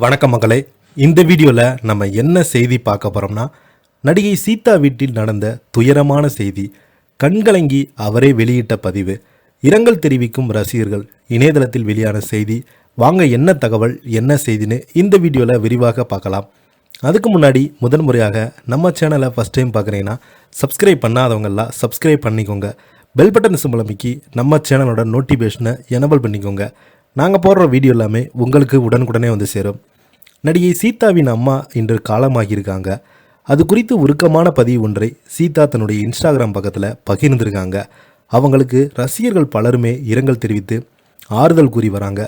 வணக்கம் மக்களே. இந்த வீடியோவில் நம்ம என்ன செய்தி பார்க்க போகிறோம்னா, நடிகை சீதா வீட்டில் நடந்த துயரமான செய்தி. கண்கலங்கி அவரே வெளியிட்ட பதிவு. இரங்கல் தெரிவிக்கும் ரசிகர்கள். இணையதளத்தில் வெளியான செய்தி. வாங்க என்ன தகவல் என்ன செய்தின்னு இந்த வீடியோவில் விரிவாக பார்க்கலாம். அதுக்கு முன்னாடி முதன்முறையாக நம்ம சேனலை ஃபஸ்ட் டைம் பார்க்குறீங்கன்னா சப்ஸ்கிரைப் பண்ணாதவங்கெல்லாம் சப்ஸ்கிரைப் பண்ணிக்கோங்க. பெல் பட்டன் சிம்பல் அமைக்கி நம்ம சேனலோட நோட்டிஃபிகேஷனை எனபிள் பண்ணிக்கோங்க. நாங்கள் போடுற வீடியோ எல்லாமே உங்களுக்கு உடனுக்குடனே வந்து சேரும். நடிகை சீதாவின் அம்மா இன்று காலமாகியிருக்காங்க. அது குறித்து உருக்கமான பதிவு ஒன்றை சீதா தன்னுடைய இன்ஸ்டாகிராம் பக்கத்தில் பகிர்ந்திருக்காங்க. அவங்களுக்கு ரசிகர்கள் பலருமே இரங்கல் தெரிவித்து ஆறுதல் கூறி வராங்க.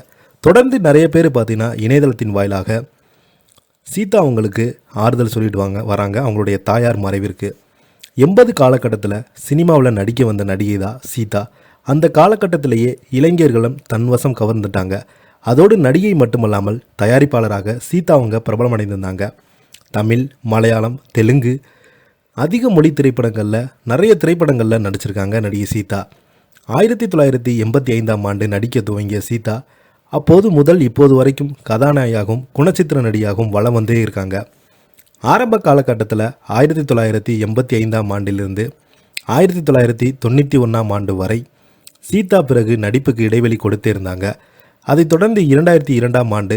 தொடர்ந்து நிறைய பேர் பார்த்தீங்கன்னா இணையதளத்தின் வாயிலாக சீதா அவங்களுக்கு ஆறுதல் சொல்லிட்டு வராங்க அவங்களுடைய தாயார் மறைவிற்கு. 80 காலகட்டத்தில் சினிமாவில் நடிக்க வந்த நடிகை தான் சீதா. அந்த காலகட்டத்திலேயே இளைஞர்களும் தன்வசம் கவர்ந்துட்டாங்க. அதோடு நடிகை மட்டுமல்லாமல் தயாரிப்பாளராக சீதா அவங்க பிரபலமடைந்திருந்தாங்க. தமிழ், மலையாளம், தெலுங்கு அதிக மொழி திரைப்படங்களில் நிறைய திரைப்படங்களில் நடிச்சிருக்காங்க நடிகை சீதா. 1985ஆம் ஆண்டு நடிக்க துவங்கிய சீதா அப்போது முதல் இப்போது வரைக்கும் கதாநாயகியாகவும் குணச்சித்திர நடிகையாகவும் வலம் வந்தே இருக்காங்க. ஆரம்ப காலகட்டத்தில் 1985ஆம் ஆண்டிலிருந்து 1991ஆம் ஆண்டு வரை சீதா பிறகு நடிப்புக்கு இடைவெளி கொடுத்தே இருந்தாங்க. அதைத் தொடர்ந்து 2002ஆம் ஆண்டு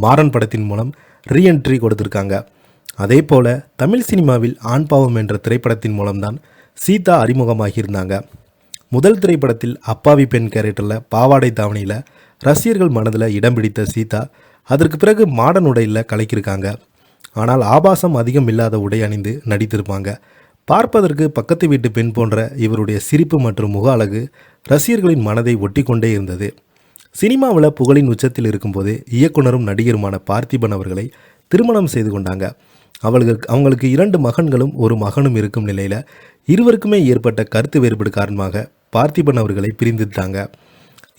மாறன் படத்தின் மூலம் ரீஎன்ட்ரி கொடுத்துருக்காங்க. அதே போல் தமிழ் சினிமாவில் ஆண் பாவம் என்ற திரைப்படத்தின் மூலம்தான் சீதா அறிமுகமாகியிருந்தாங்க. முதல் திரைப்படத்தில் அப்பாவி பெண் கேரக்டரில் பாவாடை தாவணியில் ரசிகர்கள் மனதில் இடம் பிடித்த சீதா அதற்கு பிறகு மாடர்ன் உடையில் கலக்கியிருக்காங்க. ஆனால் ஆபாசம் அதிகம் இல்லாத உடை அணிந்து நடித்திருப்பாங்க. பார்ப்பதற்கு பக்கத்து வீட்டு பெண் போன்ற இவருடைய சிரிப்பு மற்றும் முக அழகு ரசிகர்களின் மனதை ஒட்டி கொண்டே இருந்தது. சினிமாவில் புகழின் உச்சத்தில் இருக்கும்போது இயக்குனரும் நடிகருமான பார்த்திபன் அவர்களை திருமணம் செய்து கொண்டாங்க. அவங்களுக்கு 2 மகன்களும் 1 மகனும் இருக்கும் நிலையில் இருவருக்குமே ஏற்பட்ட கருத்து வேறுபாடு காரணமாக பார்த்திபன் அவர்களை பிரிந்துட்டாங்க.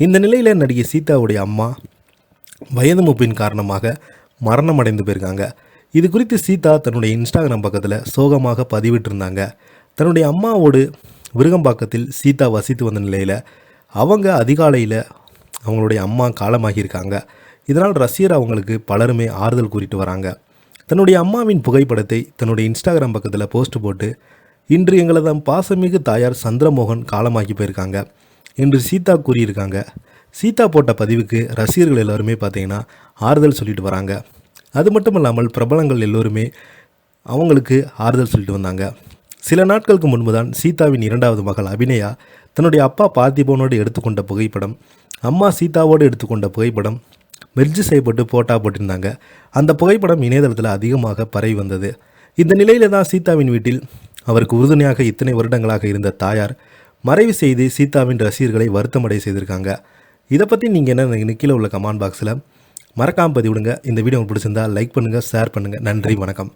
இந்த நிலையில் நடிகை சீதாவுடைய அம்மா வயது மூப்பின் காரணமாக மரணம் அடைந்து போயிருக்காங்க. இது குறித்து சீதா தன்னுடைய இன்ஸ்டாகிராம் பக்கத்தில் சோகமாக பதிவிட்டிருந்தாங்க. தன்னுடைய அம்மாவோடு விருகம்பாக்கத்தில் சீதா வசித்து வந்த நிலையில் அவங்க அதிகாலையில் அவங்களுடைய அம்மா காலமாகியிருக்காங்க. இதனால் ரசிகர் அவங்களுக்கு பலருமே ஆறுதல் கூறிட்டு வராங்க. தன்னுடைய அம்மாவின் புகைப்படத்தை தன்னுடைய இன்ஸ்டாகிராம் பக்கத்தில் போஸ்ட் போட்டு, இன்று எங்களது பாசமிகு தாயார் சந்திரமோகன் காலமாகி போயிருக்காங்க என்று சீதா கூறியிருக்காங்க. சீதா போட்ட பதிவுக்கு ரசிகர்கள் எல்லோருமே பார்த்தீங்கன்னா ஆறுதல் சொல்லிட்டு வராங்க. அது மட்டும் இல்லாமல் பிரபலங்கள் எல்லோருமே அவங்களுக்கு ஆறுதல் சொல்லிட்டு வந்தாங்க. சில நாட்களுக்கு முன்பு தான் சீதாவின் 2வது மகள் அபிநயா தன்னுடைய அப்பா பார்த்திபனோடு எடுத்துக்கொண்ட புகைப்படம், அம்மா சீதாவோடு எடுத்துக்கொண்ட புகைப்படம் மெர்ஜ் செய்யப்பட்டு போட்டா போட்டிருந்தாங்க. அந்த புகைப்படம் இணையதளத்தில் அதிகமாக பரவி வந்தது. இந்த நிலையில தான் சீதாவின் வீட்டில் அவருக்கு உறுதுணையாக இத்தனை வருடங்களாக இருந்த தாயார் மறைவு செய்து சீதாவின் ரசிகர்களை வருத்தமடை செய்திருக்காங்க. இதை பற்றி நீங்கள் என்ன கீழே உள்ள கமெண்ட் பாக்ஸில் மறக்காமல் பதிவிடுங்க. இந்த வீடியோ உங்களுக்கு பிடிச்சிருந்தால் லைக் பண்ணுங்கள், ஷேர் பண்ணுங்கள். நன்றி, வணக்கம்.